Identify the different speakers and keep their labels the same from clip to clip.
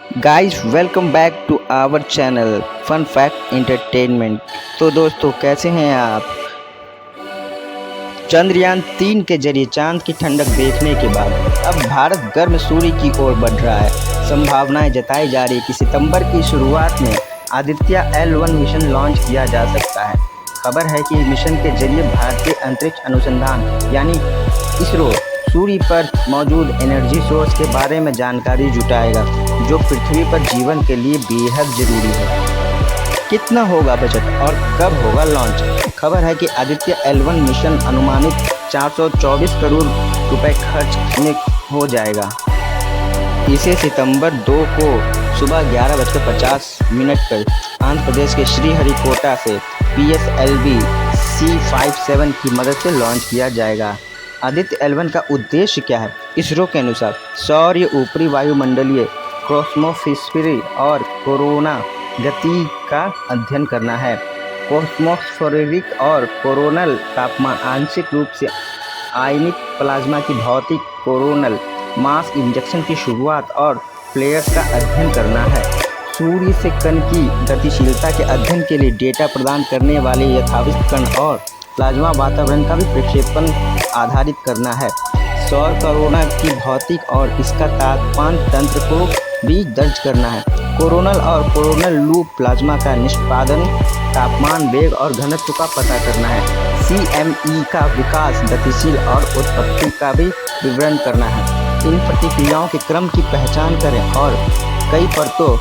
Speaker 1: Guys welcome back to our channel fun fact entertainment. तो दोस्तों कैसे हैं आप। चंद्रयान 3 के जरिए चांद की ठंडक देखने के बाद अब भारत गर्म सूर्य की ओर बढ़ रहा है। संभावनाएं जताई जा रही है कि सितंबर की शुरुआत में आदित्य L1 मिशन लॉन्च किया जा सकता है। खबर है कि मिशन के जरिए भारतीय अंतरिक्ष अनुसंधान यानी इसरो सूर्य पर मौजूद एनर्जी सोर्स के बारे में जानकारी जुटाएगा, जो पृथ्वी पर जीवन के लिए बेहद जरूरी है। कितना होगा बजट और कब होगा लॉन्च। खबर है कि आदित्य L1 मिशन अनुमानित 424 करोड़ रुपए खर्च में हो जाएगा। इसे सितंबर 2 को सुबह 11:50 पर आंध्र प्रदेश के श्रीहरिकोटा से PSLV C57 की मदद से लॉन्च किया जाएगा। आदित्य L1 का उद्देश्य क्या है। इसरो के अनुसार सौर ऊपरी वायुमंडलीय कॉस्मोस्फीयर और कोरोना गति का अध्ययन करना है। कॉस्मोस्फेरिक और कोरोनल तापमान आंशिक रूप से आयनिक प्लाज्मा की भौतिक कोरोनल मास इंजेक्शन की शुरुआत और फ्लेयर्स का अध्ययन करना है। सूर्य से कण की गतिशीलता के अध्ययन के लिए डेटा प्रदान करने वाले यथावस्थ कण और प्लाज्मा वातावरण का भी प्रक्षेपण आधारित करना है। सौर कोरोना की भौतिक और इसका तापमान तंत्र को भी दर्ज करना है। कोरोनल और कोरोनल लूप प्लाज्मा का निष्पादन, तापमान, वेग और घनत्व का पता करना है। CME का विकास, गतिशील और उत्पत्ति का भी विवरण करना है। इन प्रतिक्रियाओं के क्रम की पहचान करें और कई परतों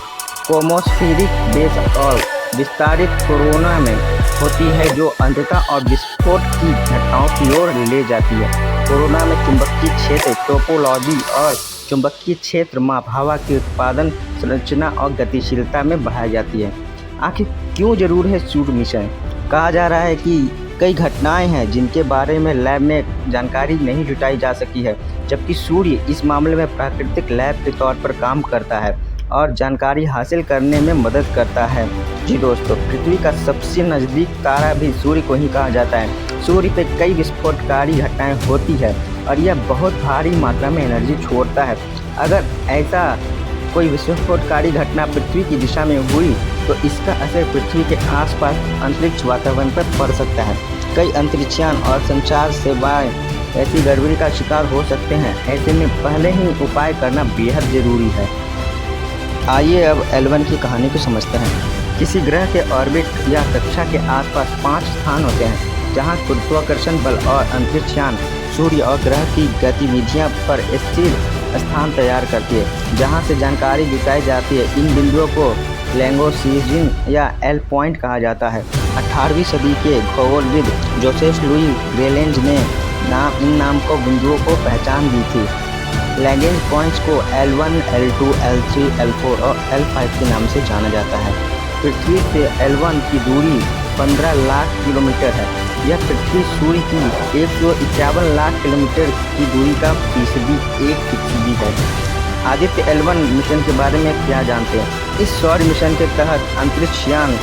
Speaker 1: कॉस्मोस्फेरिक बेस और विस्तारित कोरोना में होती है, जो अंततः और विस्फोट की घटनाओं की ओर ले जाती है। कोरोना में चुंबकीय क्षेत्र टोपोलॉजी और चुंबकीय क्षेत्र माप हवा के उत्पादन, संरचना और गतिशीलता में बढ़ाई जाती है। आखिर क्यों जरूरी है सूर्य मिशन। कहा जा रहा है कि कई घटनाएं हैं जिनके बारे में लैब में जानकारी नहीं जुटाई जा सकी है, जबकि सूर्य इस मामले में प्राकृतिक लैब के तौर पर काम करता है और जानकारी हासिल करने में मदद करता है। जी दोस्तों, पृथ्वी का सबसे नज़दीक तारा भी सूर्य को ही कहा जाता है। सूर्य पे कई विस्फोटकारी घटनाएं होती है और यह बहुत भारी मात्रा में एनर्जी छोड़ता है। अगर ऐसा कोई विस्फोटकारी घटना पृथ्वी की दिशा में हुई तो इसका असर पृथ्वी के आसपास अंतरिक्ष वातावरण पर पड़ सकता है। कई अंतरिक्षयान और संचार सेवाएं ऐसी गड़बड़ी का शिकार हो सकते हैं। ऐसे में पहले ही उपाय करना बेहद ज़रूरी है। आइए अब L1 की कहानी को समझते हैं। किसी ग्रह के ऑर्बिट या कक्षा के आसपास 5 स्थान होते हैं जहां गुरुत्वाकर्षण बल और अंतरिक्षयान सूर्य और ग्रह की गतिविधियां पर स्थिर स्थान तैयार करती है, जहां से जानकारी जुटाई जाती है। इन बिंदुओं को लैंगोसीजिन या L पॉइंट कहा जाता है। 18वीं सदी के खगोलविद जोसेफ लुई ग्रेलैंज ने इन नाम को बिंदुओं को पहचान दी थी। लैग्रेंज पॉइंट्स को L1, L2, L3, L4 और L5 के नाम से जाना जाता है। पृथ्वी से L1 की दूरी 15 लाख किलोमीटर है। यह पृथ्वी सूर्य की 151 लाख किलोमीटर की दूरी का 1% है। आदित्य L1 मिशन के बारे में क्या जानते हैं। इस सौर मिशन के तहत अंतरिक्षयान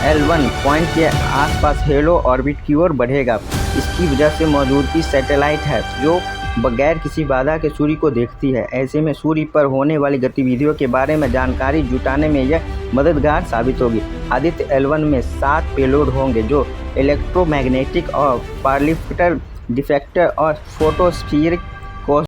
Speaker 1: L1 पॉइंट के आसपास हेलो ऑर्बिट की ओर बढ़ेगा। इसकी वजह से मौजूदगी सैटेलाइट है जो बगैर किसी बाधा के सूर्य को देखती है। ऐसे में सूर्य पर होने वाली गतिविधियों के बारे में जानकारी जुटाने में यह मददगार साबित होगी। आदित्य L1 में 7 पेलोड होंगे जो इलेक्ट्रोमैग्नेटिक और पार्लिफ्टर डिफेक्टर और फोटोस्फीरिक